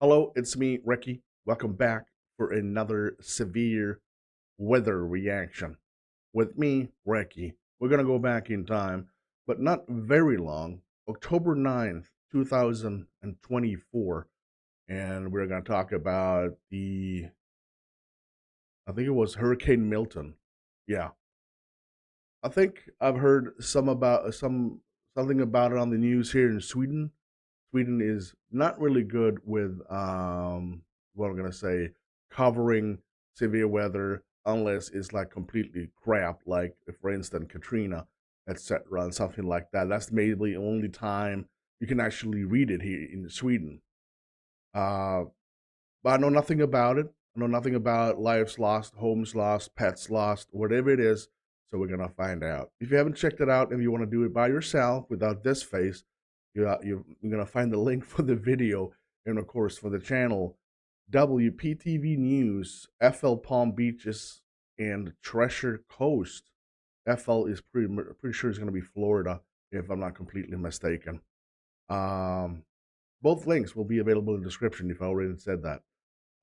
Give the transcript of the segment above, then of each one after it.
Hello, it's me, Recky. Welcome back for another severe weather reaction. With me, Recky. We're going to go back in time, but not very long. October 9th, 2024. And we're going to talk about I think it was Hurricane Milton. Yeah. I think I've heard something about it on the news here in Sweden. Sweden is not really good with what I'm gonna say covering severe weather unless it's like completely crap, like for instance Katrina, etc., and something like that. That's maybe the only time you can actually read it here in Sweden. Uh, but I know nothing about it. I know nothing about lives lost, homes lost, pets lost, whatever it is. So we're gonna find out. If you haven't checked it out and you want to do it by yourself without this face, you're gonna find the link for the video and of course for the channel. WPTV News, FL Palm Beaches and Treasure Coast. FL is pretty sure it's gonna be Florida if I'm not completely mistaken. Um, both links will be available in the description if I already said that.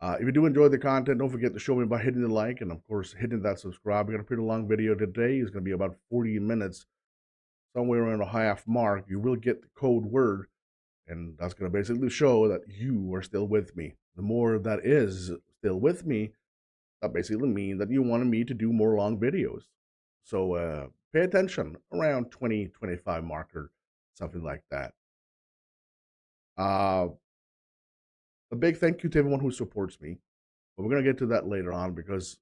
If you do enjoy the content, don't forget to show me by hitting the like and, of course, hitting that subscribe. We got a pretty long video today. It's going to be about 40 minutes, somewhere around a half mark. You will get the code word, and that's going to basically show that you are still with me. The more that is still with me, that basically means that you wanted me to do more long videos. So pay attention around 20-25 marker, something like that. Uh, a big thank you to everyone who supports me. But we're going to get to that later on because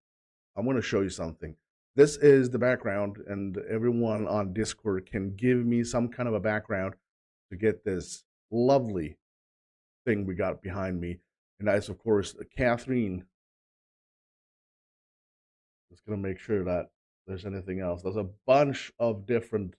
I'm going to show you something. This is the background, and everyone on Discord can give me some kind of a background to get this lovely thing we got behind me. And that is, of course, Catherine. Just going to make sure that there's anything else. There's a bunch of different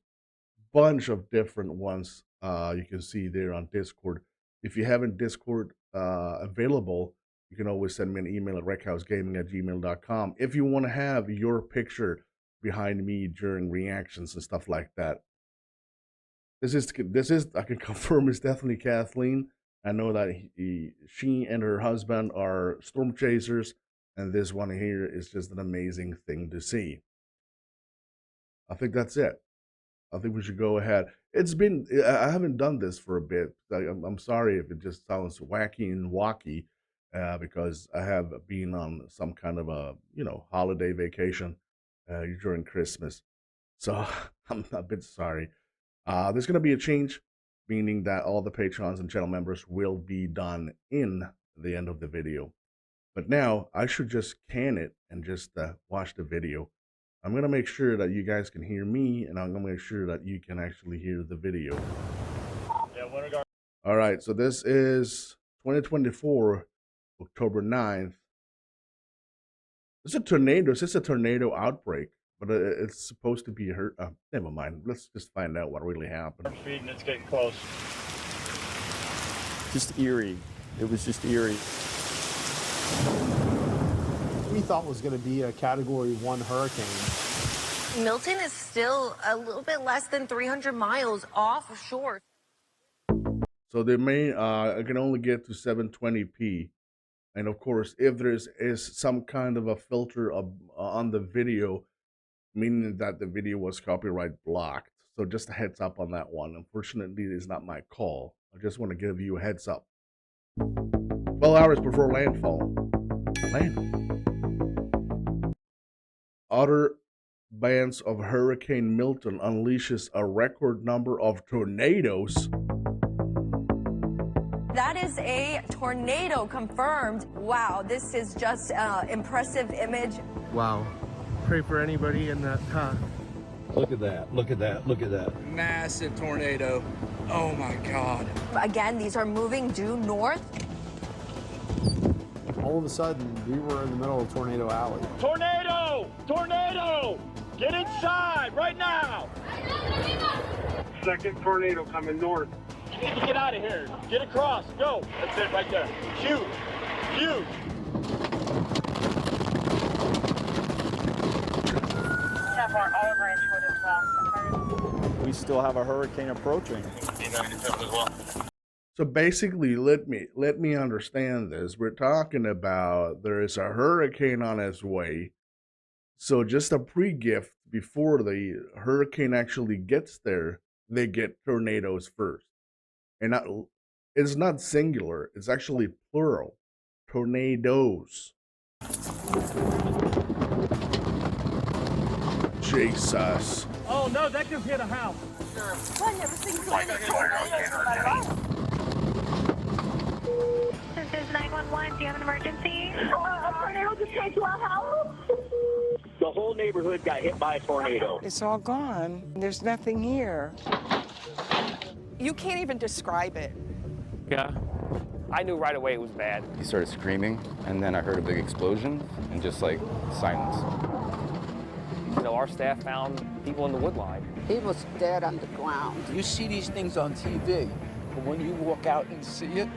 ones you can see there on Discord. If you haven't Discord available, you can always send me an email at reckhousegaming@gmail.com if you want to have your picture behind me during reactions and stuff like that. This is I can confirm it's definitely Kathleen. I know that she and her husband are storm chasers, and this one here is just an amazing thing to see. I think that's it. I think we should go ahead. I haven't done this for a bit. I'm sorry if it just sounds wacky and wacky, because I have been on some kind of a, holiday vacation during Christmas. So I'm a bit sorry. There's going to be a change, meaning that all the patrons and channel members will be done in the end of the video. But now I should just can it and just watch the video. I'm going to make sure that you guys can hear me, and I'm going to make sure that you can actually hear the video. Yeah, all right, so this is 2024, October 9th. This is a tornado. This is a tornado outbreak, but it's supposed to be hurt. Never mind. Let's just find out what really happened. And it's getting close. Just eerie. It was just eerie. We thought was going to be a Category 1 hurricane. Milton is still a little bit less than 300 miles offshore. So they I can only get to 720p. And of course, if there is some kind of a filter on the video, meaning that the video was copyright blocked. So just a heads up on that one. Unfortunately, it is not my call. I just want to give you a heads up. 12 hours before landfall. Other bands of Hurricane Milton unleashes a record number of tornadoes. That is a tornado confirmed. Wow, this is just an impressive image. Wow. Pray for anybody in that path. Look at that, look at that, look at that. Massive tornado. Oh my God. Again, these are moving due north. All of a sudden, we were in the middle of Tornado Alley. Tornado! Tornado! Get inside right now! Second tornado coming north. You need to get out of here. Get across. Go. That's it right there. Huge. Huge. We still have a hurricane approaching. So basically, let me understand this. We're talking about there is a hurricane on its way. So just a pre-gift before the hurricane actually gets there, they get tornadoes first. And not it's not singular, it's actually plural. Tornadoes. Jesus. Oh no, that just hit a house. I've never seen tornadoes in my life. This is 911. Do you have an emergency? A tornado just came to our house. The whole neighborhood got hit by a tornado. It's all gone. There's nothing here. You can't even describe it. Yeah. I knew right away it was bad. He started screaming, and then I heard a big explosion, and just like silence. You know, our staff found people in the wood line. He was dead on the ground. You see these things on TV, but when you walk out and see it,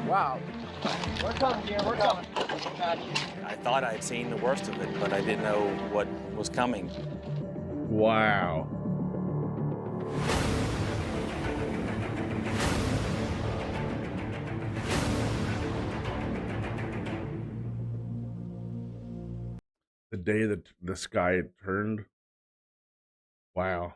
wow. We're coming, dear. We're coming. I thought I'd seen the worst of it, but I didn't know what was coming. Wow. The day that the sky turned. Wow.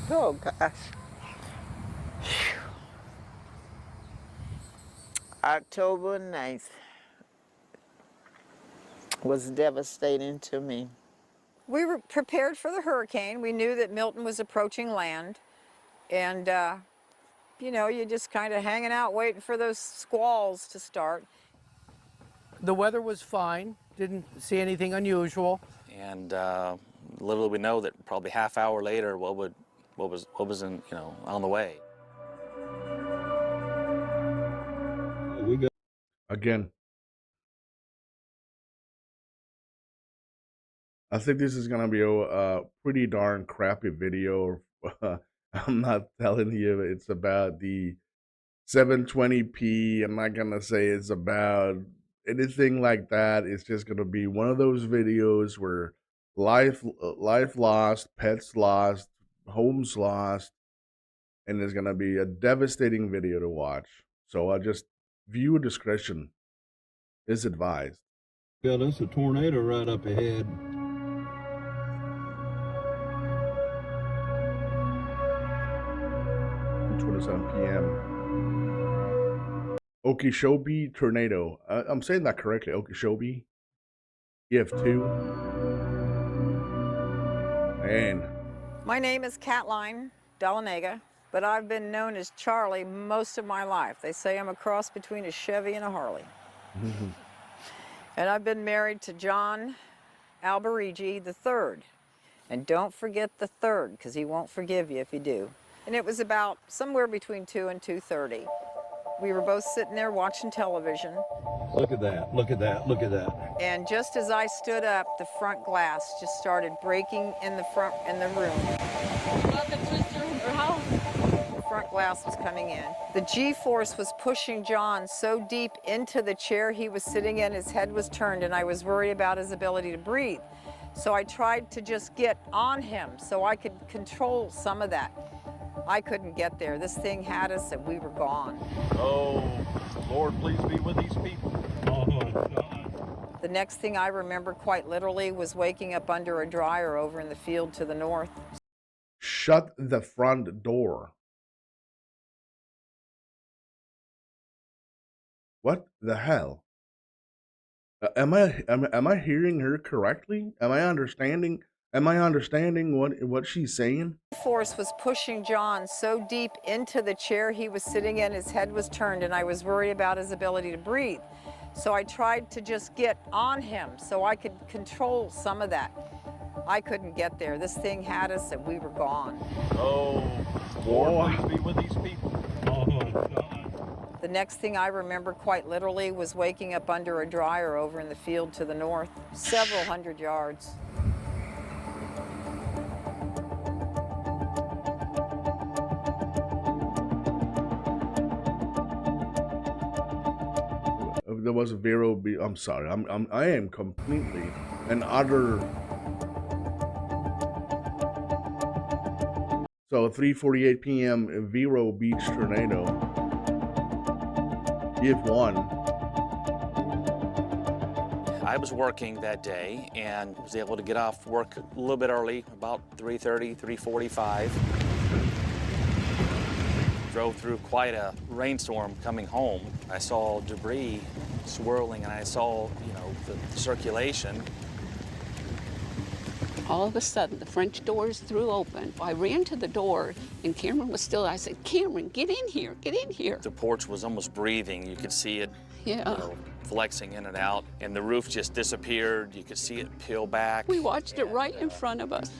Oh, gosh. October 9th was devastating to me. We were prepared for the hurricane. We knew that Milton was approaching land. And, you know, you're just kind of hanging out waiting for those squalls to start. The weather was fine. Didn't see anything unusual. And little did we know that probably half hour later, what was in, you know, on the way. We got Again. I think this is gonna be a pretty darn crappy video. I'm not telling you it's about the 720p. I'm not gonna say it's about anything like that. It's just gonna be one of those videos where life lost, pets lost, homes lost, and it's gonna be a devastating video to watch. So I just viewer discretion is advised. got us a tornado right up ahead. 2:27 p.m. Okeechobee tornado. I'm saying that correctly. Okeechobee. EF2. Man. My name is Catline Dalanega, but I've been known as Charlie most of my life. They say I'm a cross between a Chevy and a Harley. And I've been married to John Alberigi III. And don't forget the third, because he won't forgive you if you do. And it was about somewhere between 2 and 2:30. We were both sitting there watching television. Look at that, look at that, look at that. And just as I stood up, the front glass just started breaking in the room. The front glass was coming in. The G-force was pushing John so deep into the chair he was sitting in, his head was turned, and I was worried about his ability to breathe. So I tried to just get on him so I could control some of that. I couldn't get there. This thing had us and we were gone. Oh, Lord, please be with these people. Oh, God. The next thing I remember quite literally was waking up under a dryer over in the field to the north. Shut the front door. What the hell? Am I hearing her correctly? Am I understanding what she's saying? The force was pushing John so deep into the chair he was sitting in, his head was turned, and I was worried about his ability to breathe. So I tried to just get on him so I could control some of that. I couldn't get there. This thing had us and we were gone. Oh, Lord, please be with these people. Oh, God. The next thing I remember quite literally was waking up under a dryer over in the field to the north, several hundred yards. there was a Vero B. I'm sorry. I am completely and utter. So 3:48 p.m. Vero Beach tornado. EF1. I was working that day and was able to get off work a little bit early, about 3:30, 3:45. Drove through quite a rainstorm coming home. I saw debris swirling and I saw, the circulation. All of a sudden, the French doors threw open. I ran to the door, and Cameron was still. I said, "Cameron, get in here, get in here." The porch was almost breathing. You could see it, flexing in and out, and the roof just disappeared. You could see it peel back. We watched it right in front of us,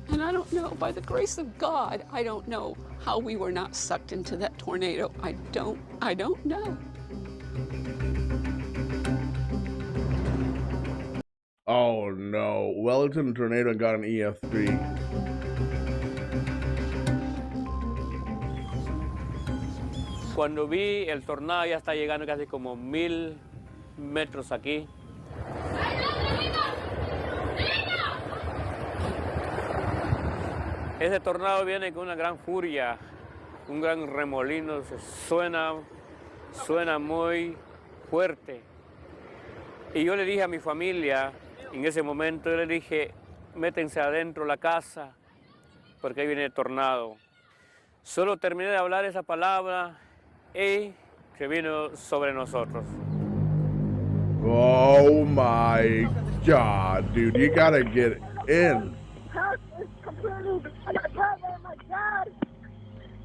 and I don't know, by the grace of God, I don't know how we were not sucked into that tornado. I don't know. Oh no, Wellington tornado got an EF3. Cuando vi el tornado ya está llegando casi como 1000 metros aquí. Ese tornado viene con una gran furia, un gran remolino, suena muy fuerte. Y yo le dije a mi familia, en ese momento, yo le dije, métense adentro de la casa, porque ahí viene el tornado. Solo terminé de hablar esa palabra y se vino sobre nosotros. Oh my God, dude, you gotta get in. House is completely covered. Oh my God!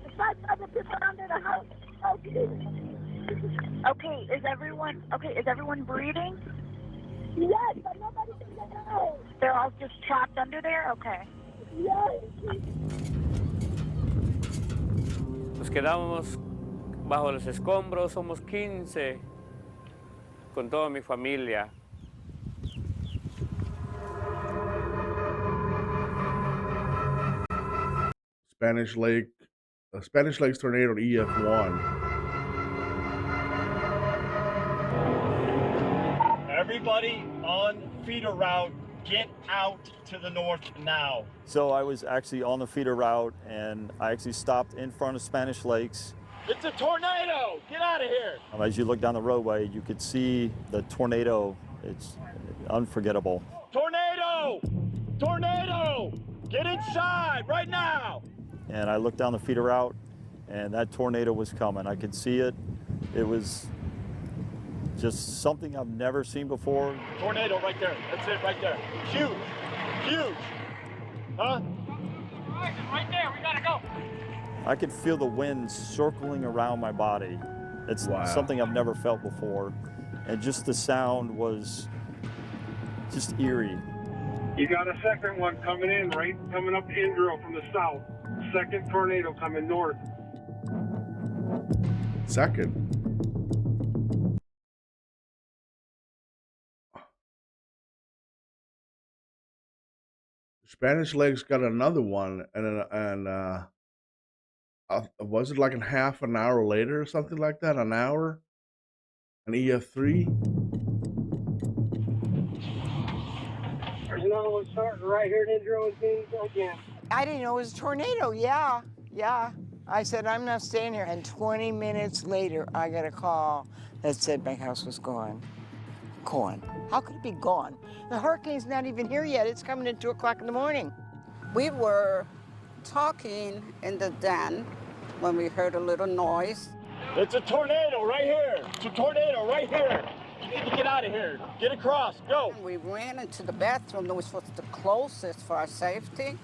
There's 5,000 people under the house. Okay, is everyone breathing? Yes, but nobody can get out. They're all just trapped under there? Okay. Yes. Nos quedamos bajo los escombros, somos 15 con toda mi familia. Spanish Lakes tornado EF1. Everybody on feeder route, get out to the north now. So I was actually on the feeder route, and I actually stopped in front of Spanish Lakes. It's a tornado! Get out of here! As you look down the roadway, you could see the tornado. It's unforgettable. Tornado! Tornado! Get inside right now! And I looked down the feeder route, and that tornado was coming. I could see it. It was just something I've never seen before. Tornado right there. That's it right there. Huge. Huge. Huh? Right there. We gotta go. I could feel the wind circling around my body. It's something I've never felt before. And just the sound was just eerie. You got a second one coming in, right? Coming up Indro from the south. Second tornado coming north. Second. Spanish Lakes got another one, and was it like a half an hour later or something like that? An hour? An EF3? There's another one starting right here in Indro again. I didn't know it was a tornado. Yeah. I said, I'm not staying here. And 20 minutes later, I got a call that said my house was gone. Gone. How could it be gone? The hurricane's not even here yet. It's coming at 2 o'clock in the morning. We were talking in the den when we heard a little noise. It's a tornado right here. It's a tornado right here. You need to get out of here. Get across. Go. We ran into the bathroom that was supposed to close this for our safety.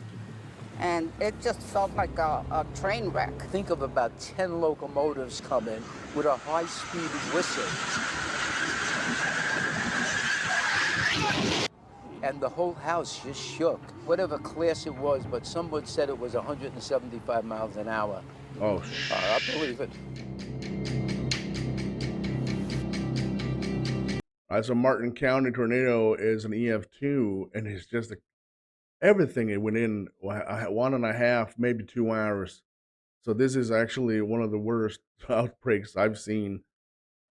And it just felt like a train wreck. Think of about 10 locomotives coming with a high-speed whistle. And the whole house just shook. Whatever class it was, but someone said it was 175 miles an hour. Oh, I believe it. So Martin County tornado is an EF2, and it's just everything. It went in 1.5, maybe 2 hours. So this is actually one of the worst outbreaks I've seen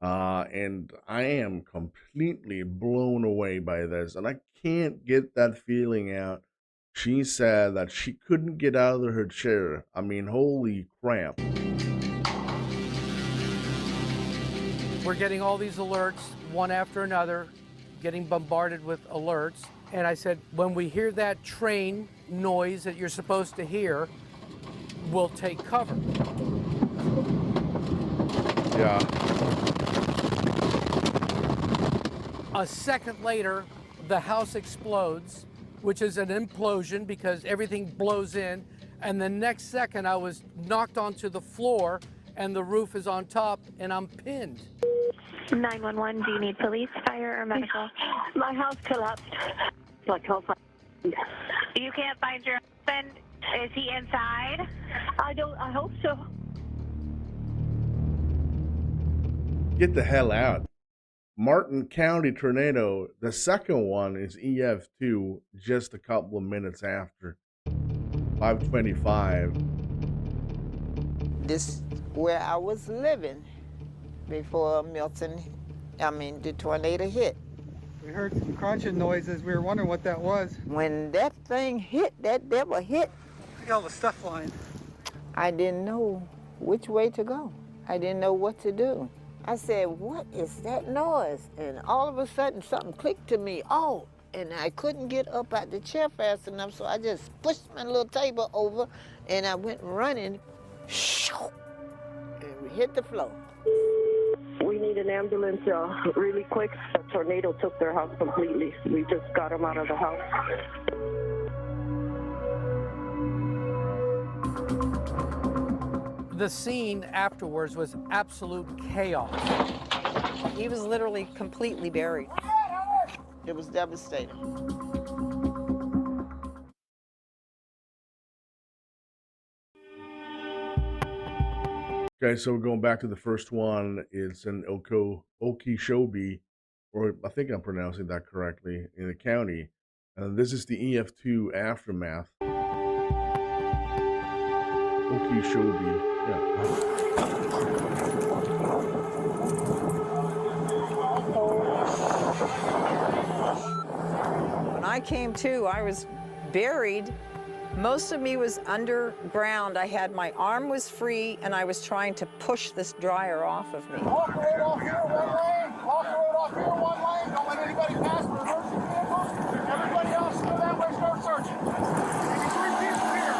And I am completely blown away by this, and I can't get that feeling out. She said that she couldn't get out of her chair. I mean, holy crap. We're getting all these alerts, one after another, getting bombarded with alerts. And I said, when we hear that train noise that you're supposed to hear, we'll take cover. Yeah. A second later, the house explodes, which is an implosion because everything blows in. And the next second, I was knocked onto the floor and the roof is on top and I'm pinned. 911, do you need police, fire, or medical? My house collapsed. You can't find your husband? Is he inside? I hope so. Get the hell out. Martin County tornado. The second one is EF2 just a couple of minutes after. 5:25. This where I was living before the tornado hit. We heard some crunching noises. We were wondering what that was. When that thing hit, that devil hit, Look at all the stuff flying. I didn't know which way to go. I didn't know what to do. I said, what is that noise? And all of a sudden, something clicked to me. Oh, and I couldn't get up out the chair fast enough, so I just pushed my little table over, and I went running, and we hit the floor. We need an ambulance really quick. A tornado took their house completely. We just got them out of the house. The scene afterwards was absolute chaos. He was literally completely buried. It was devastating. Okay, so we're going back to the first one. It's in Okeechobee, or I think I'm pronouncing that correctly, in the county. And this is the EF2 aftermath. Okeechobee, yeah. When I came to, I was buried. Most of me was underground. I had my arm was free, and I was trying to push this dryer off of me. Walk the road off here, one lane. Walk the road off here, one lane. Don't let anybody pass for emergency vehicles. Everybody else, go that way, start searching. Maybe 3 people here.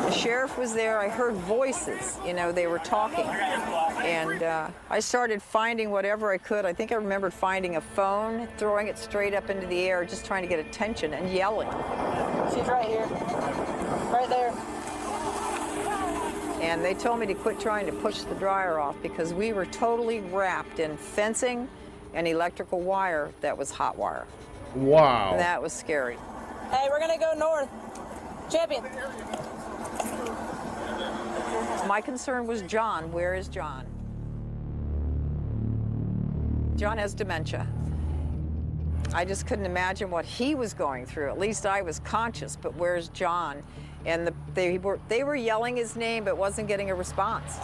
The sheriff was there. I heard voices, they were talking. And I started finding whatever I could. I think I remembered finding a phone, throwing it straight up into the air, just trying to get attention and yelling. She's right here. Right there. And they told me to quit trying to push the dryer off because we were totally wrapped in fencing and electrical wire that was hot wire. Wow. And that was scary. Hey, we're gonna go north. Champion. My concern was John. Where is John? John has dementia. I just couldn't imagine what he was going through. At least I was conscious, but where's John? And they were yelling his name, but wasn't getting a response.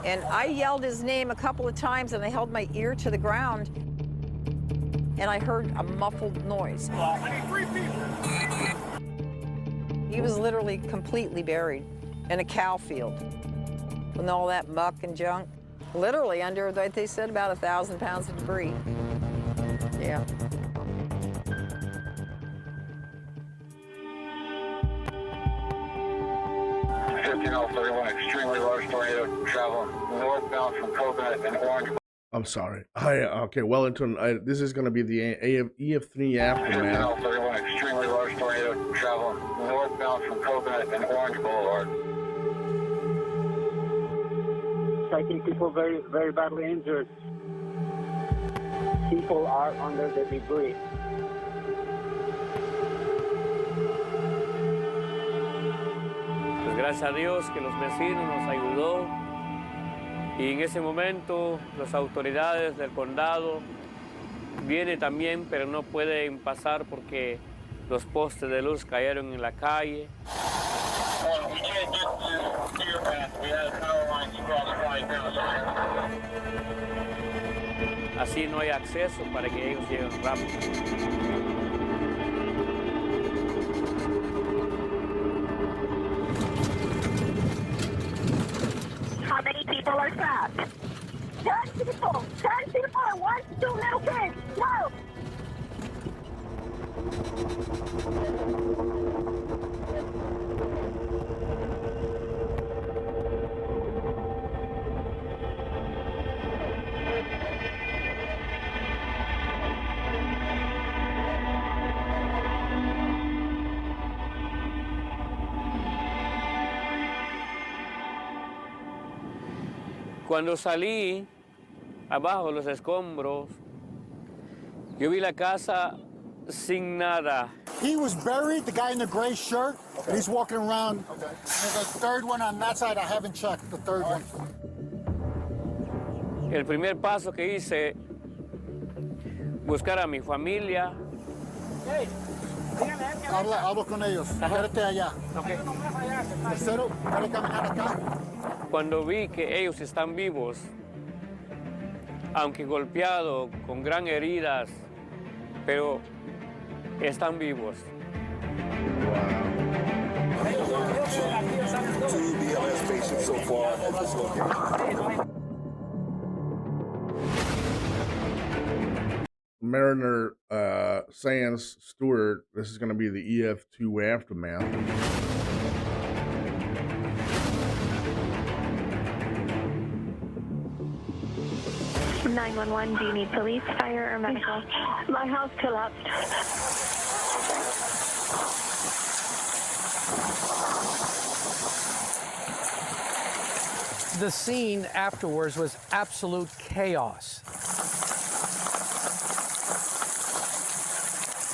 And I yelled his name a couple of times, and I held my ear to the ground, and I heard a muffled noise. I need 3 people. He was literally completely buried in a cow field with all that muck and junk. Literally under, they said, about 1,000 pounds of debris. Yeah. 15031, extremely large tornado traveling northbound from Coconut and Orange. I'm sorry. Okay, Wellington, this is going to be the EF3 aftermath. 15031, extremely large tornado traveling northbound from Coconut and Orange Boulevard. I think people very, very badly injured. People are under the debris. Pues gracias a Dios que los vecinos nos ayudó y en ese momento las autoridades del condado vienen también, pero no pueden pasar porque los postes de luz cayeron en la calle. 7-1, we can't get to your path. We have power lines across 5,000. Así no hay acceso para que ellos lleguen rápido. How many people are trapped? 10 people! 10 people! One, two little kids! Go! Cuando salí abajo los escombros, yo vi la casa sin nada. He was buried, the guy in the gray shirt. And he's walking around. And there's a third one on that side. I haven't checked the third one. El primer paso que hice, buscar a mi familia. Hablo con ellos. Espérate allá. Tercero, ¿puede caminar acá? Cuando vi que ellos están vivos, aunque golpeados, con gran heridas, pero están vivos. Two BLS patients so far at this location. Mariner Sands Stewart, this is going to be the EF2 aftermath. 911, do you need police, fire, or medical? My house collapsed. The scene afterwards was absolute chaos.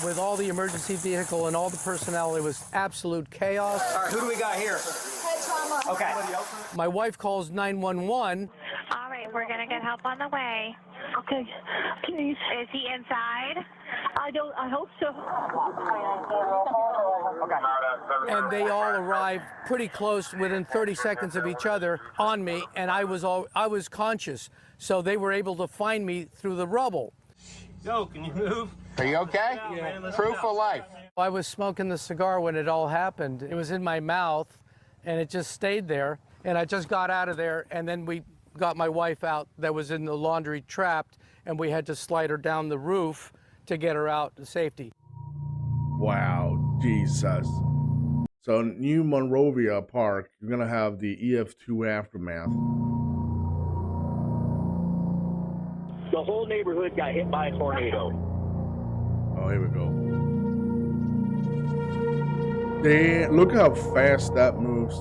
With all the emergency vehicle and all the personnel, it was absolute chaos. All right, who do we got here? Head trauma. Okay. My wife calls 911. All right, we're gonna get help on the way. Okay, please. Is he inside? I hope so. Okay. And they all arrived pretty close, within 30 seconds of each other, on me, and I was conscious, so they were able to find me through the rubble. Joe, can you move? Are you okay? Yeah, man, Proof of life. I was smoking the cigar when it all happened. It was in my mouth, and it just stayed there. And I just got out of there, and then we got my wife out that was in the laundry trapped, and we had to slide her down the roof to get her out to safety. Wow, Jesus. So New Monrovia Park, you're going to have the EF2 aftermath. The whole neighborhood got hit by a tornado. Oh, here we go. Damn, look how fast that moves.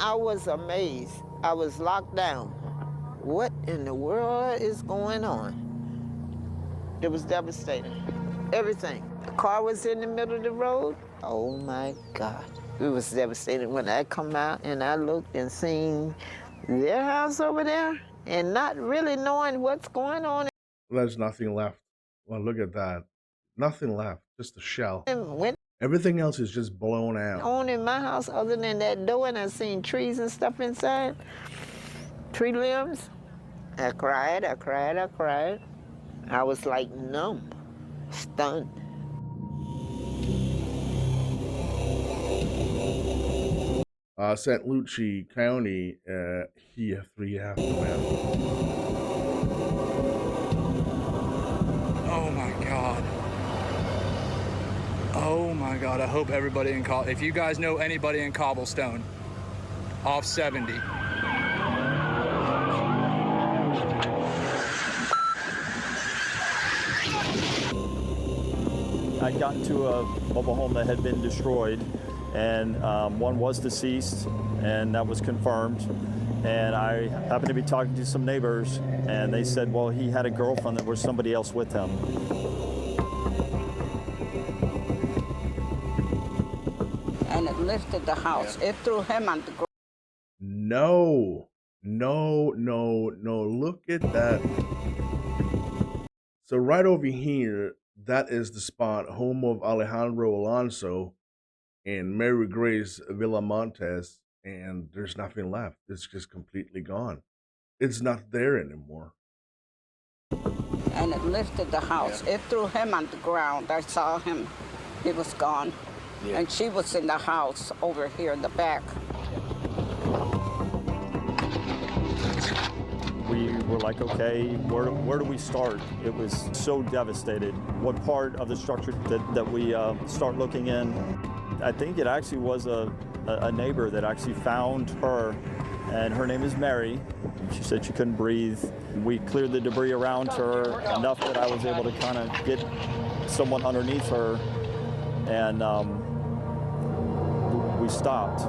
I was amazed. I was locked down. What in the world is going on? It was devastating. Everything. The car was in the middle of the road. Oh my God. It was devastating when I come out and I looked and seen their house over there and not really knowing what's going on. There's nothing left. Well, look at that. Nothing left. Just a shell. And went Everything else is just blown out. on in my house other than that door, and I seen trees and stuff inside. Tree limbs. I cried, I cried, I cried. I was like numb, stunned. St. Lucie County, EF3 aftermath. Oh my God. Oh my God, I hope everybody in if you guys know anybody in Cobblestone, off 70. I'd gotten to a mobile home that had been destroyed, and one was deceased, and that was confirmed. And I happened to be talking to some neighbors, and they said, well, he had a girlfriend, there was somebody else with him. And it lifted the house. It threw him on the ground. No. Look at that. So right over here, that is the spot, home of Alejandro Alonso. and Mary Grace Villamontes, and there's nothing left. It's just completely gone. It's not there anymore. And it lifted the house. It threw him on the ground. I saw him. He was gone. Yeah. And she was in the house over here in the back. We were like, okay, where do we start? It was so devastated. What part of the structure that we start looking in? I think it actually was a neighbor that actually found her, and her name is Mary. She said she couldn't breathe. We cleared the debris around her enough that I was able to kind of get someone underneath her, and we stopped.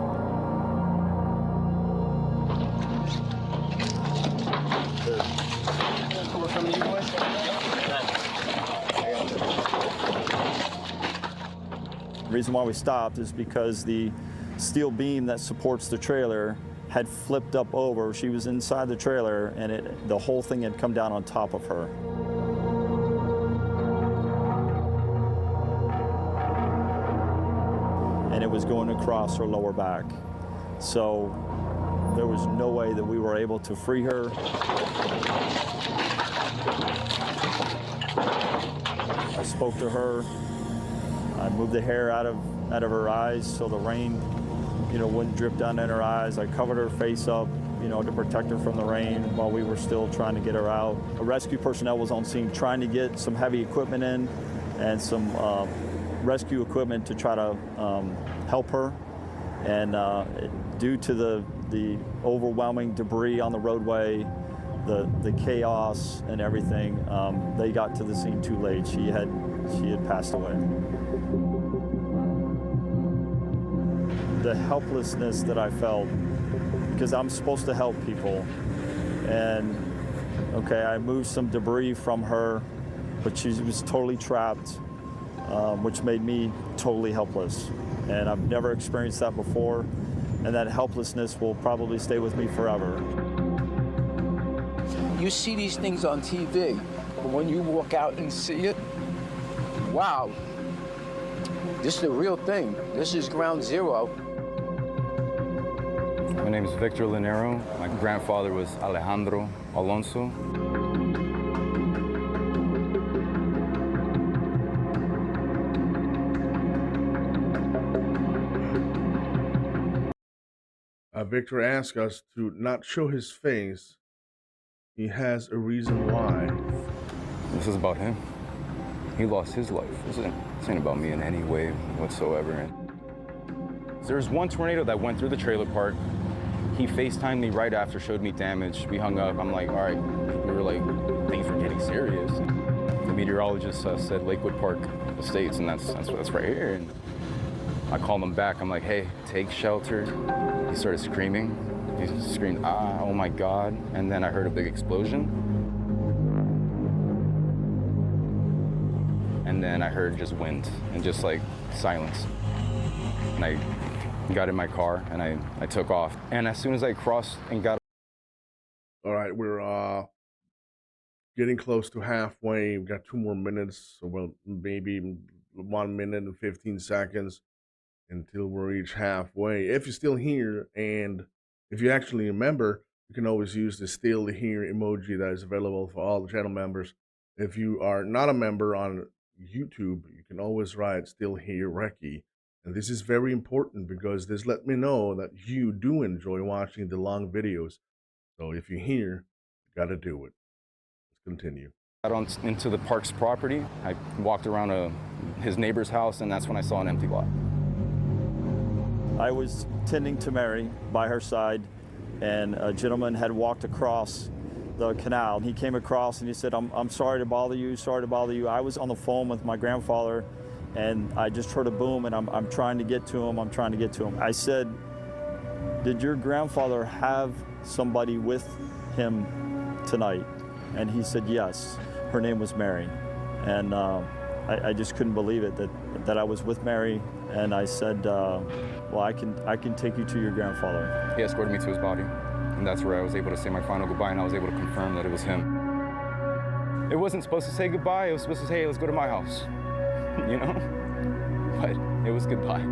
The reason why we stopped is because the steel beam that supports the trailer had flipped up over. She was inside the trailer, and the whole thing had come down on top of her. And it was going across her lower back. So there was no way that we were able to free her. I spoke to her. I moved the hair out of her eyes so the rain, wouldn't drip down in her eyes. I covered her face up, to protect her from the rain while we were still trying to get her out. A rescue personnel was on scene trying to get some heavy equipment in and some rescue equipment to try to help her. And due to the overwhelming debris on the roadway, the chaos and everything, they got to the scene too late. She had passed away. The helplessness that I felt, because I'm supposed to help people, and okay, I moved some debris from her, but she was totally trapped, which made me totally helpless. And I've never experienced that before, and that helplessness will probably stay with me forever. You see these things on TV, but when you walk out and see it, wow, this is the real thing. This is ground zero. My name is Victor Linero. My grandfather was Alejandro Alonso. Victor asked us to not show his face. He has a reason why. This is about him. He lost his life. This ain't about me in any way whatsoever. There's one tornado that went through the trailer park. He FaceTimed me right after, showed me damage. We hung up. I'm like, all right. We were like, things were getting serious. The meteorologist said Lakewood Park Estates, and that's right here. And I called him back. I'm like, hey, take shelter. He started screaming. He screamed, oh my God. And then I heard a big explosion. And then I heard just wind and just like silence. And I got in my car and I took off. And as soon as I crossed and got... All right, we're getting close to halfway. We've got 2 more minutes, so well, maybe 1 minute and 15 seconds until we reach halfway. If you're still here, and if you actually remember, you can always use the still here emoji that is available for all the channel members. If you are not a member on YouTube, you can always write still here Recky. And this is very important because this let me know that you do enjoy watching the long videos. So if you're here, you got to do it. Let's continue. Got into the park's property. I walked around his neighbor's house, and that's when I saw an empty lot. I was tending to Mary by her side, and a gentleman had walked across the canal. He came across and he said, I'm sorry to bother you, sorry to bother you. I was on the phone with my grandfather, and I just heard a boom, and I'm trying to get to him, I'm trying to get to him. I said, did your grandfather have somebody with him tonight? And he said, yes. Her name was Mary. And I just couldn't believe it, that I was with Mary. And I said, well, I can take you to your grandfather. He escorted me to his body. And that's where I was able to say my final goodbye, and I was able to confirm that it was him. It wasn't supposed to say goodbye. It was supposed to say, hey, let's go to my house. You know? But it was goodbye.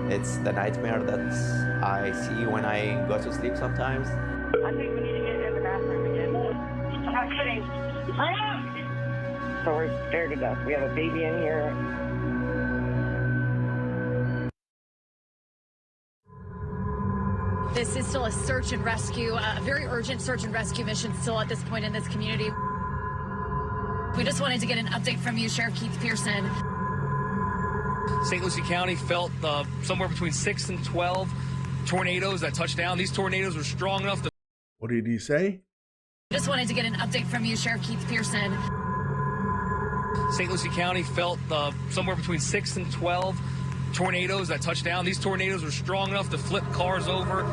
It's the nightmare that I see when I go to sleep sometimes. I think we need to get in the bathroom again. I'm not kidding. So we're scared to death. We have a baby in here. This is still a search and rescue, a very urgent search and rescue mission still at this point in this community. We just wanted to get an update from you, Sheriff Keith Pearson. St. Lucie County felt somewhere between 6 and 12 tornadoes that touched down. These tornadoes were strong enough to... What did he say? Just wanted to get an update from you, Sheriff Keith Pearson. St. Lucie County felt somewhere between 6 and 12 tornadoes that touched down. These tornadoes were strong enough to flip cars over.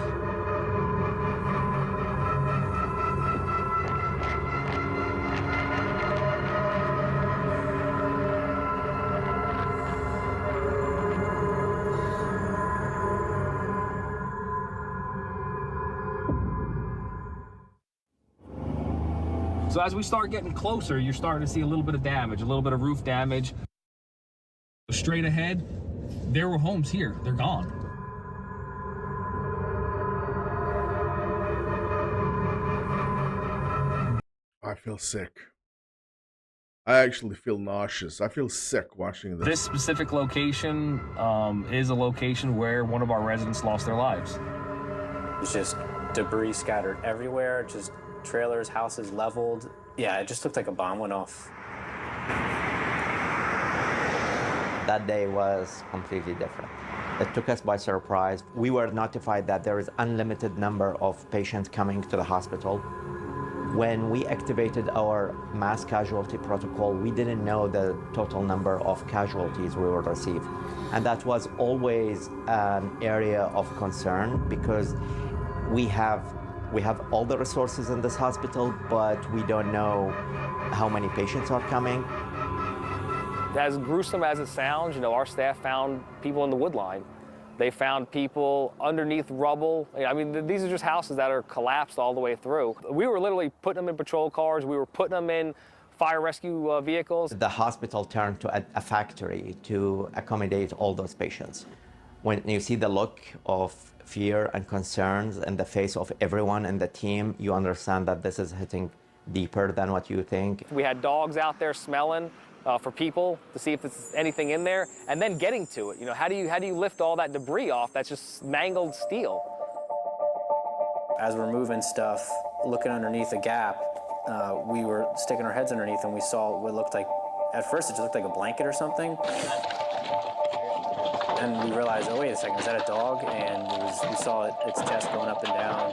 So as we start getting closer, you're starting to see a little bit of damage, a little bit of roof damage. Straight ahead, there were homes here. They're gone. I feel sick. I actually feel nauseous. I feel sick watching this. This specific location is a location where one of our residents lost their lives. It's just debris scattered everywhere, just trailers, houses leveled. Yeah, it just looked like a bomb went off. That day was completely different. It took us by surprise. We were notified that there is unlimited number of patients coming to the hospital. When we activated our mass casualty protocol, we didn't know the total number of casualties we would receive. And that was always an area of concern because we have all the resources in this hospital, but we don't know how many patients are coming. As gruesome as it sounds, our staff found people in the wood line. They found people underneath rubble. I mean, these are just houses that are collapsed all the way through. We were literally putting them in patrol cars. We were putting them in fire rescue vehicles. The hospital turned to a factory to accommodate all those patients. When you see the look of fear and concerns in the face of everyone in the team, you understand that this is hitting deeper than what you think. We had dogs out there smelling for people to see if there's anything in there, and then getting to it. How do you lift all that debris off that's just mangled steel? As we're moving stuff, looking underneath a gap, we were sticking our heads underneath and we saw what looked like, at first it just looked like a blanket or something. And we realized, oh, wait a second, is that a dog? And we saw its chest going up and down,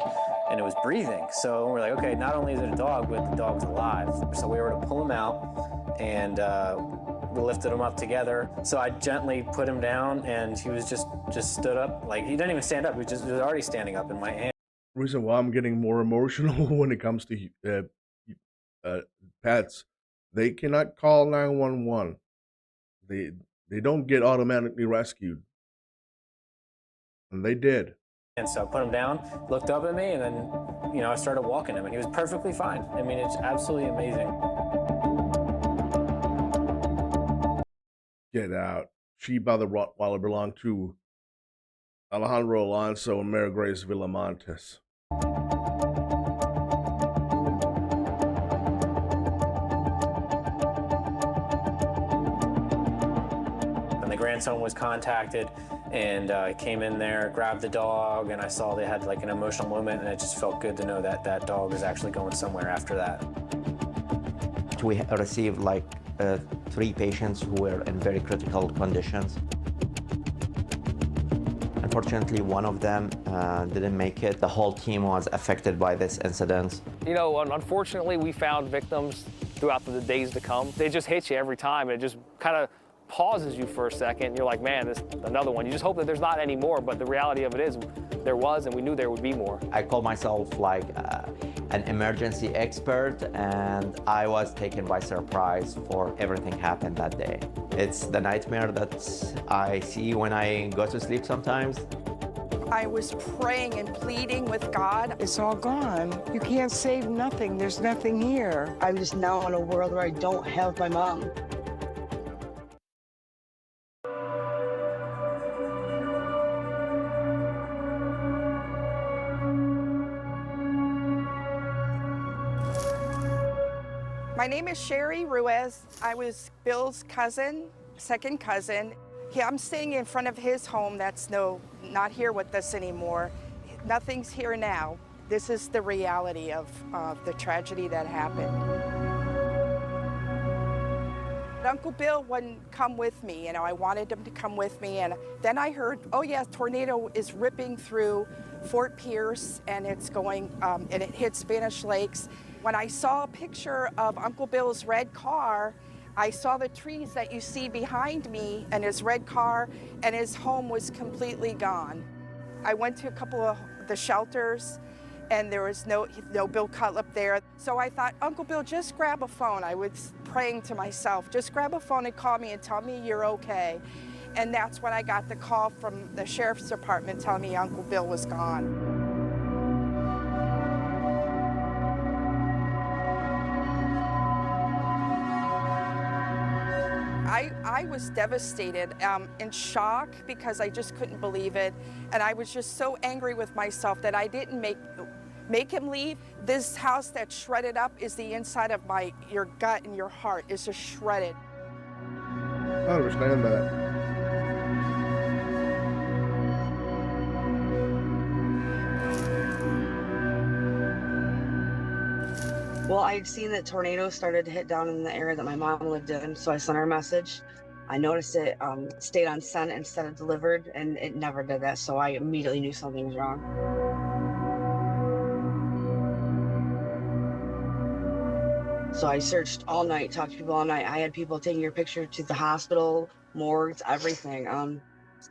and it was breathing. So we're like, okay, not only is it a dog, but the dog's alive. So we were to pull him out, and we lifted him up together. So I gently put him down, and he was just stood up. Like, he didn't even stand up. He was already standing up in my hand. The reason why I'm getting more emotional when it comes to pets, they cannot call 911. They don't get automatically rescued. And they did. And so I put him down, looked up at me, and then, I started walking him, and he was perfectly fine. I mean, it's absolutely amazing. Get out. Sheba the Rottweiler belonged to Alejandro Alonso and Mary Grace Villamontes. Grandson was contacted, and I came in there, grabbed the dog, and I saw they had like an emotional moment, and it just felt good to know that that dog is actually going somewhere after that. We received like 3 patients who were in very critical conditions. Unfortunately, one of them didn't make it. The whole team was affected by this incident. Unfortunately, we found victims throughout the days to come. They just hit you every time, and it just kind of pauses you for a second. You're like, man, this another one. You just hope that there's not any more, but the reality of it is there was, and we knew there would be more. I call myself like an emergency expert, and I was taken by surprise for everything happened that day. It's the nightmare that I see when I go to sleep sometimes. I was praying and pleading with God. It's all gone. You can't save nothing. There's nothing here. I'm just now in a world where I don't have my mom. My name is Sherry Ruiz. I was Bill's cousin, second cousin. I'm staying in front of his home that's not here with us anymore. Nothing's here now. This is the reality of the tragedy that happened. Uncle Bill wouldn't come with me. You know, I wanted him to come with me, and then I heard, oh yeah, tornado is ripping through Fort Pierce, and it's going, and it hit Spanish Lakes. When I saw a picture of Uncle Bill's red car, I saw the trees that you see behind me and his red car, and his home was completely gone. I went to a couple of the shelters, and there was no Bill Cutlip there. So I thought, Uncle Bill, just grab a phone. I was praying to myself, just grab a phone and call me and tell me you're okay. And that's when I got the call from the sheriff's department telling me Uncle Bill was gone. I was devastated, in shock, because I just couldn't believe it. And I was just so angry with myself that I didn't make him leave. This house that's shredded up is the inside of your gut and your heart is just shredded. I understand that. Well, I'd seen that tornadoes started to hit down in the area that my mom lived in, so I sent her a message. I noticed it stayed on sent instead of delivered, and it never did that, so I immediately knew something was wrong. So I searched all night, talked to people all night. I had people taking your picture to the hospital, morgues, everything. And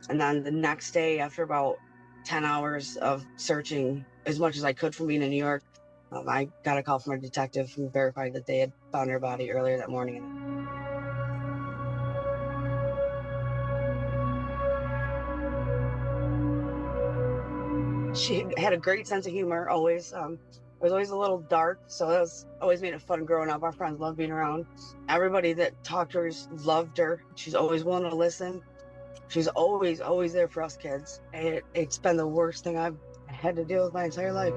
then the next day, after about 10 hours of searching as much as I could from being in New York, I got a call from a detective who verified that they had found her body earlier that morning. She had a great sense of humor, always. It was always a little dark, so that always made it fun growing up. Our friends loved being around. Everybody that talked to her loved her. She's always willing to listen. She's always there for us kids. And it's been the worst thing I've had to deal with my entire life.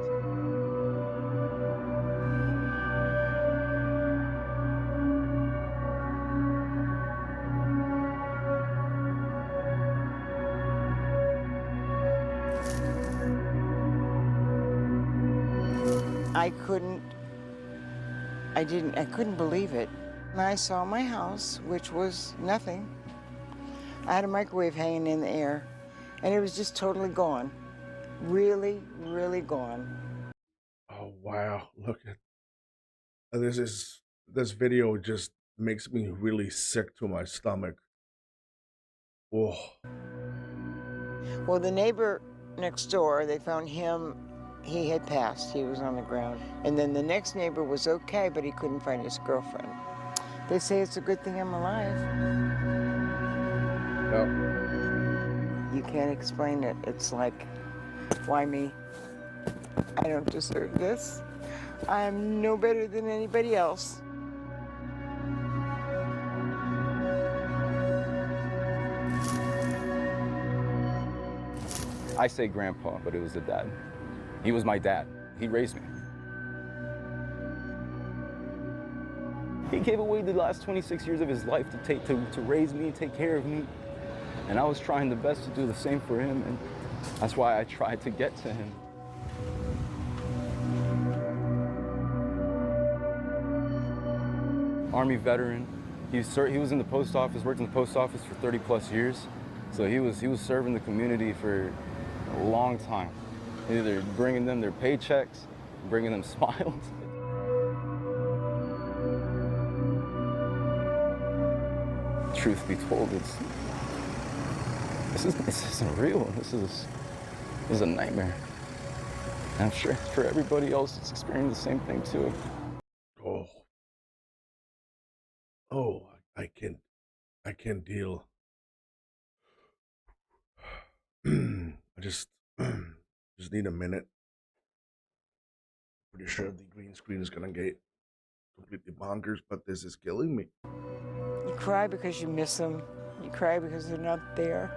I couldn't believe it. And I saw my house, which was nothing. I had a microwave hanging in the air, and it was just totally gone. Really, really gone. Oh wow! Look at this video just makes me really sick to my stomach. Oh. Well, the neighbor next door, they found him. He had passed. He was on the ground. And then the next neighbor was okay, but he couldn't find his girlfriend. They say it's a good thing I'm alive. Yep. You can't explain it. It's like, why me? I don't deserve this. I'm no better than anybody else. I say grandpa, but it was the dad. He was my dad. He raised me. He gave away the last 26 years of his life to raise me, take care of me. And I was trying the best to do the same for him, and that's why I tried to get to him. Army veteran. He was in the post office, worked in the post office for 30 plus years. So he was serving the community for a long time. Either bringing them their paychecks, bringing them smiles. Truth be told, this isn't real. This is a nightmare. And I'm sure for everybody else that's experiencing the same thing too. Oh, I can't deal. I just need a minute. Pretty sure the green screen is gonna get completely bonkers, but this is killing me. You cry because you miss them. You cry because they're not there.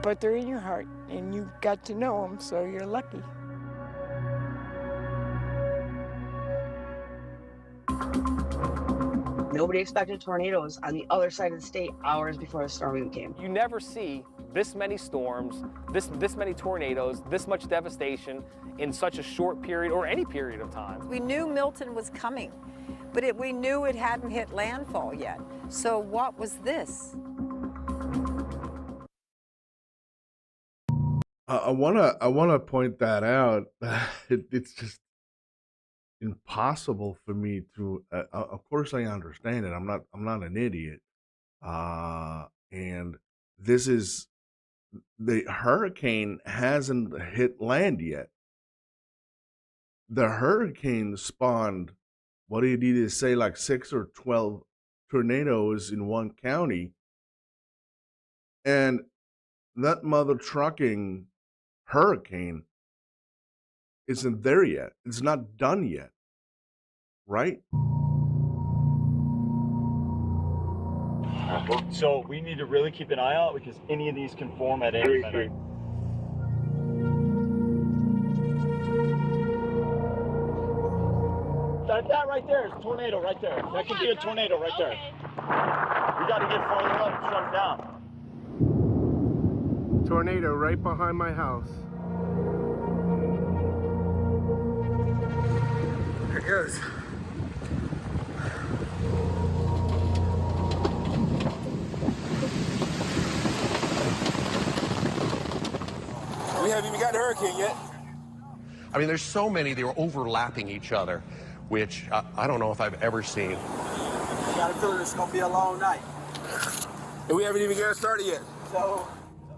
But they're in your heart, and you got to know them, so you're lucky. Nobody expected tornadoes on the other side of the state hours before the storm even came. You never see this many storms, this many tornadoes, this much devastation in such a short period or any period of time. We knew Milton was coming, but we knew it hadn't hit landfall yet. So what was this? I wanna point that out. It's just impossible for me to. Of course, I understand it. I'm not an idiot. And this is the hurricane hasn't hit land yet. The hurricane spawned, what do you need to say, like 6 or 12 tornadoes in one county, and that mother trucking hurricane isn't there yet. It's not done yet, right? So we need to really keep an eye out because any of these can form at any minute. That right there is a tornado right there. That could be a tornado right there. We got to get farther up and shut it down. Tornado right behind my house. There it goes. We haven't even got the hurricane yet. I mean, there's so many, they were overlapping each other, which I don't know if I've ever seen. I got a feeling it's going to be a long night. And we haven't even got started yet. So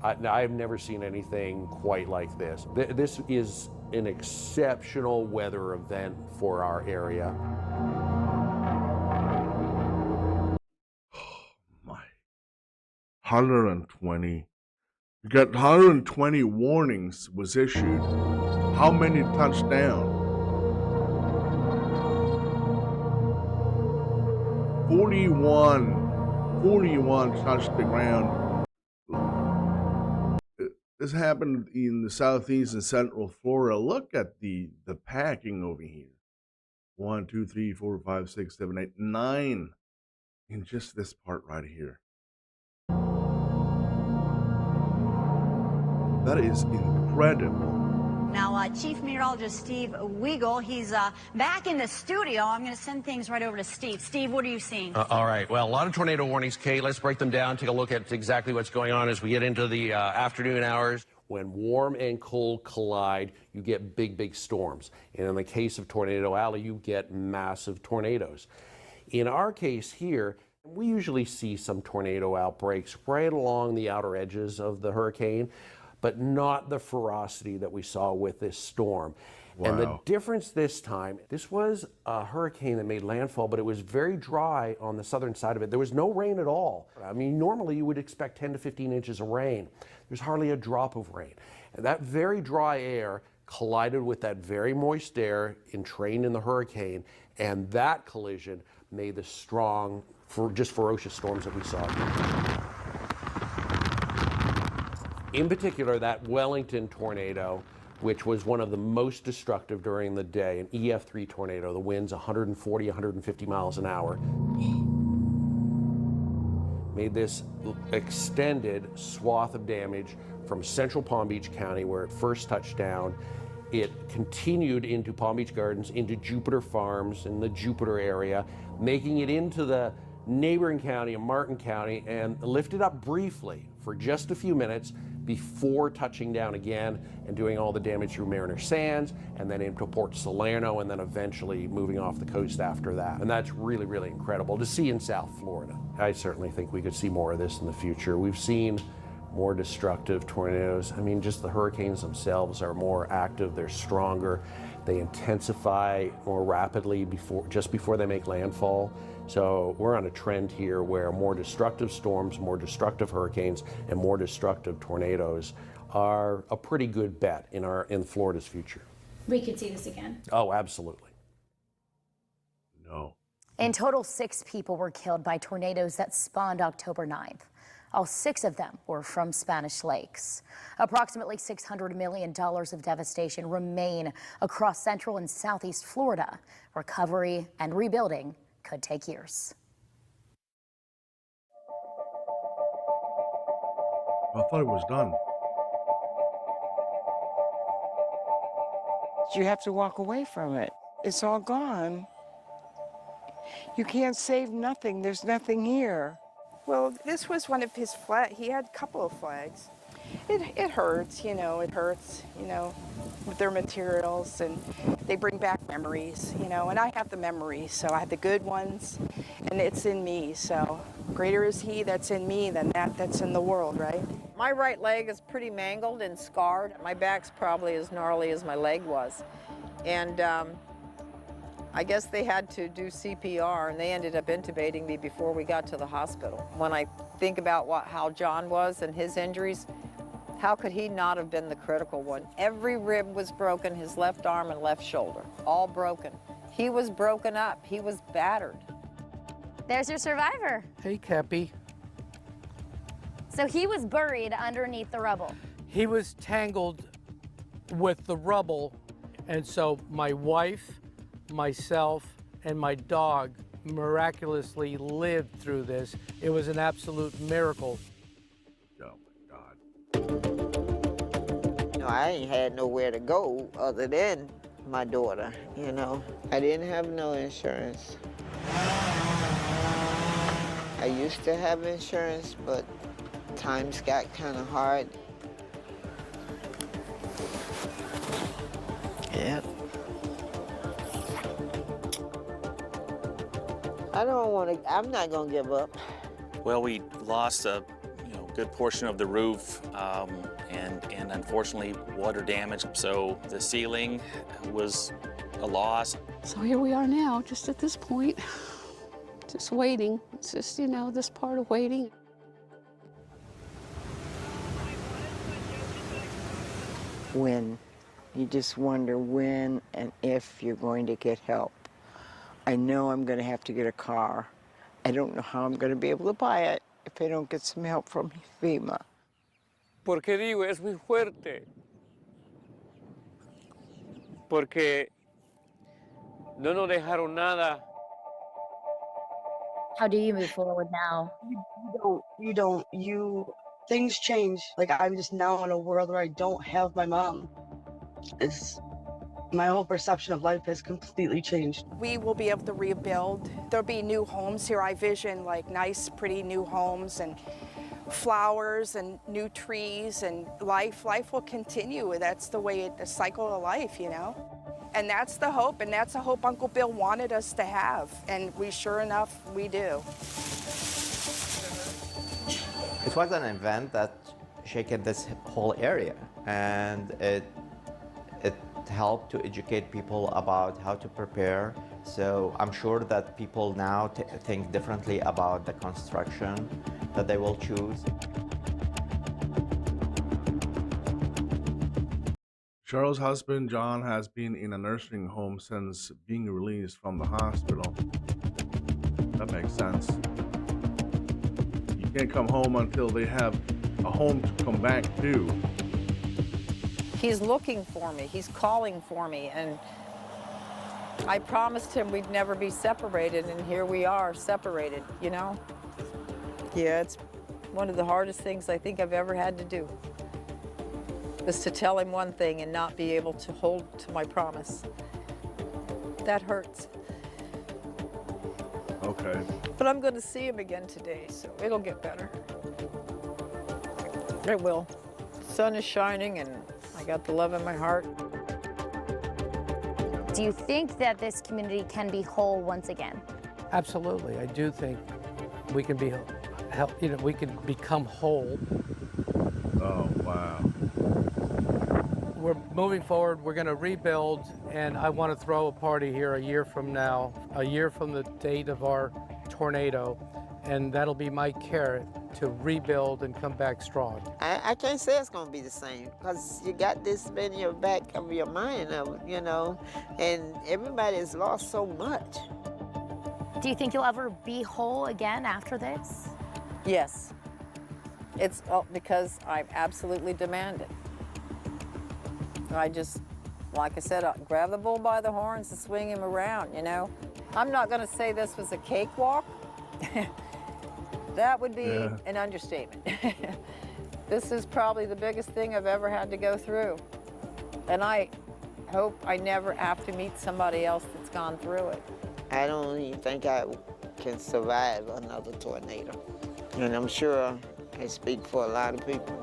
I've never seen anything quite like this. This is an exceptional weather event for our area. 120. You got 120 warnings was issued. How many touched down? 41 touched the ground. This happened in the southeast and central Florida. Look at the packing over here. 1, 2, 3, 4, 5, 6, 7, 8, 9 in just this part right here. That is incredible. Now, Chief Meteorologist Steve Weigel, he's back in the studio. I'm going to send things right over to Steve. Steve, what are you seeing? All right, well, a lot of tornado warnings, Kate. Let's break them down, take a look at exactly what's going on as we get into the afternoon hours. When warm and cold collide, you get big, big storms. And in the case of Tornado Alley, you get massive tornadoes. In our case here, we usually see some tornado outbreaks right along the outer edges of the hurricane, but not the ferocity that we saw with this storm. Wow. And the difference this time, this was a hurricane that made landfall, but it was very dry on the southern side of it. There was no rain at all. I mean, normally you would expect 10 to 15 inches of rain. There's hardly a drop of rain. And that very dry air collided with that very moist air entrained in the hurricane, and that collision made the strong, just ferocious storms that we saw. In particular, that Wellington tornado, which was one of the most destructive during the day, an EF3 tornado, the winds 140, 150 miles an hour, made this extended swath of damage from central Palm Beach County, where it first touched down. It continued into Palm Beach Gardens, into Jupiter Farms in the Jupiter area, making it into the neighboring county of Martin County, and lifted up briefly for just a few minutes before touching down again and doing all the damage through Mariner Sands and then into Port Salerno, and then eventually moving off the coast after that. And that's really, really incredible to see in South Florida. I certainly think we could see more of this in the future. We've seen more destructive tornadoes. I mean, just the hurricanes themselves are more active, they're stronger, they intensify more rapidly just before they make landfall. So we're on a trend here where more destructive storms, more destructive hurricanes, and more destructive tornadoes are a pretty good bet in Florida's future. We could see this again. Oh, absolutely. No. In total, 6 people were killed by tornadoes that spawned October 9th. All 6 of them were from Spanish Lakes. Approximately $600 million of devastation remain across central and southeast Florida. Recovery and rebuilding could take years. I thought it was done. You have to walk away from it. It's all gone. You can't save nothing. There's nothing here. Well, this was one of his flags. He had a couple of flags. It hurts, it hurts, with their materials, and they bring back memories, and I have the memories, so I have the good ones, and it's in me, so greater is he that's in me than that's in the world, right? My right leg is pretty mangled and scarred. My back's probably as gnarly as my leg was. And I guess they had to do CPR, and they ended up intubating me before we got to the hospital. When I think about how John was and his injuries, how could he not have been the critical one? Every rib was broken, his left arm and left shoulder, all broken. He was broken up, he was battered. There's your survivor. Hey, Cappy. So he was buried underneath the rubble. He was tangled with the rubble, and so my wife, myself, and my dog miraculously lived through this. It was an absolute miracle. I ain't had nowhere to go other than my daughter, I didn't have no insurance. I used to have insurance, but times got kind of hard. Yeah. I'm not gonna give up. Well, we lost a good portion of the roof and unfortunately water damage. So the ceiling was a loss. So here we are now, just at this point, just waiting. It's just, this part of waiting. When, you just wonder when and if you're going to get help. I know I'm gonna have to get a car. I don't know how I'm gonna be able to buy it if I don't get some help from FEMA. Porque digo, es muy fuerte. Porque no nos dejaron nada. How do you move forward now? Things change. Like, I'm just now in a world where I don't have my mom. My whole perception of life has completely changed. We will be able to rebuild. There'll be new homes here. I vision like nice, pretty new homes and flowers and new trees, and life will continue. That's the way the cycle of life, And that's the hope, and that's a hope Uncle Bill wanted us to have, and we sure enough, we do. It was an event that shaken this whole area, and it helped to educate people about how to prepare. So I'm sure that people now think differently about the construction that they will choose. Cheryl's husband, John, has been in a nursing home since being released from the hospital. That makes sense. You can't come home until they have a home to come back to. He's looking for me, he's calling for me, and I promised him we'd never be separated, and here we are, separated, Yeah, it's one of the hardest things I think I've ever had to do, is to tell him one thing and not be able to hold to my promise. That hurts. Okay. But I'm going to see him again today, so it'll get better. It will. The sun is shining, and I got the love in my heart. Do you think that this community can be whole once again? Absolutely. I do think we can we can become whole. Oh, wow. We're moving forward, we're gonna rebuild, and I wanna throw a party here a year from now, a year from the date of our tornado, and that'll be my carrot to rebuild and come back strong. I can't say it's gonna be the same, because you got this in your back of your mind, and everybody has lost so much. Do you think you'll ever be whole again after this? Yes. It's because I absolutely demand it. I just, like I said, I'll grab the bull by the horns and swing him around, I'm not gonna say this was a cakewalk. That would be an understatement. This is probably the biggest thing I've ever had to go through. And I hope I never have to meet somebody else that's gone through it. I don't even think I can survive another tornado. And I'm sure I speak for a lot of people.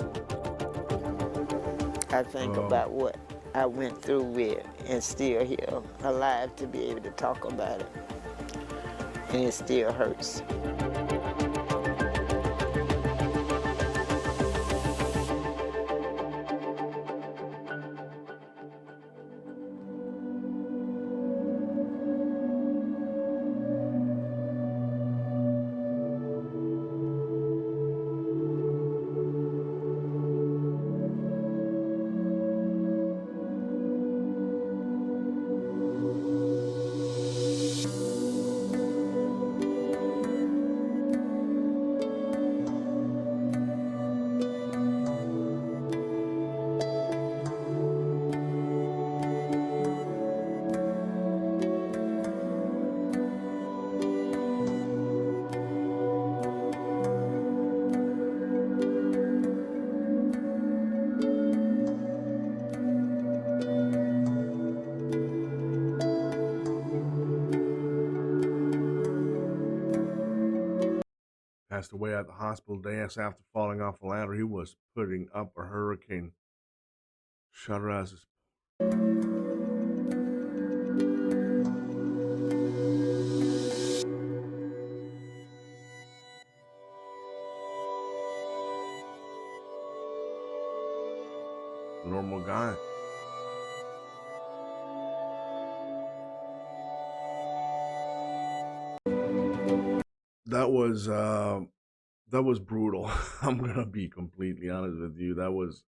I think about what I went through with and still here alive to be able to talk about it. And it still hurts. Passed away at the hospital days after falling off a ladder. He was putting up a hurricane. Shudder as his normal guy. That was brutal. I'm gonna be completely honest with you. That was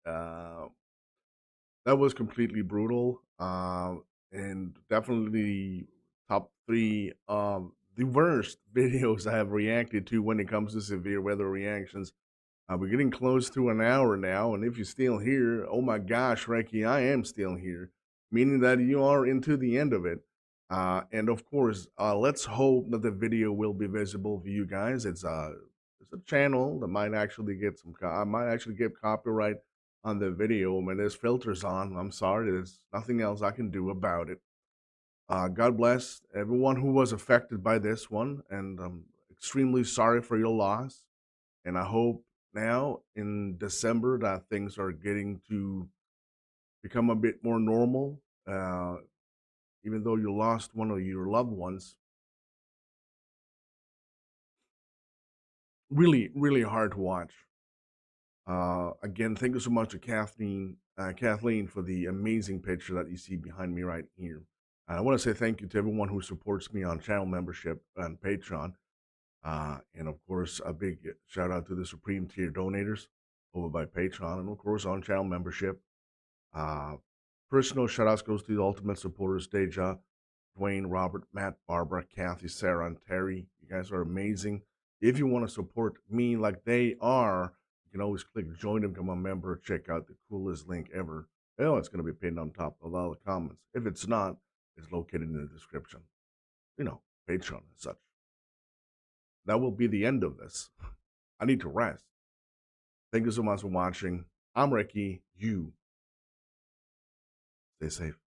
completely brutal. And definitely top three the worst videos I have reacted to when it comes to severe weather reactions. We're getting close to an hour now, and if you're still here, oh my gosh, Recky, I am still here, meaning that you are into the end of it. And of course, let's hope that the video will be visible for you guys. It's a channel that might actually get I might actually get copyright on the video. I mean, there's filters on. I'm sorry, there's nothing else I can do about it. God bless everyone who was affected by this one, and I'm extremely sorry for your loss. And I hope now in December that things are getting to become a bit more normal. Even though you lost one of your loved ones, really, really hard to watch. Again, thank you so much to Kathleen for the amazing picture that you see behind me right here. I want to say thank you to everyone who supports me on channel membership and Patreon. And of course, a big shout out to the Supreme Tier donators over by Patreon, and of course on channel membership. Personal shout outs goes to the ultimate supporters, Deja, Dwayne, Robert, Matt, Barbara, Kathy, Sarah, and Terry. You guys are amazing. If you want to support me like they are, you can always click join and become a member. Check out the coolest link ever. Oh, it's going to be pinned on top of all the comments. If it's not, it's located in the description. You know, Patreon and such. That will be the end of this. I need to rest. Thank you so much for watching. I'm Recky. You stay safe.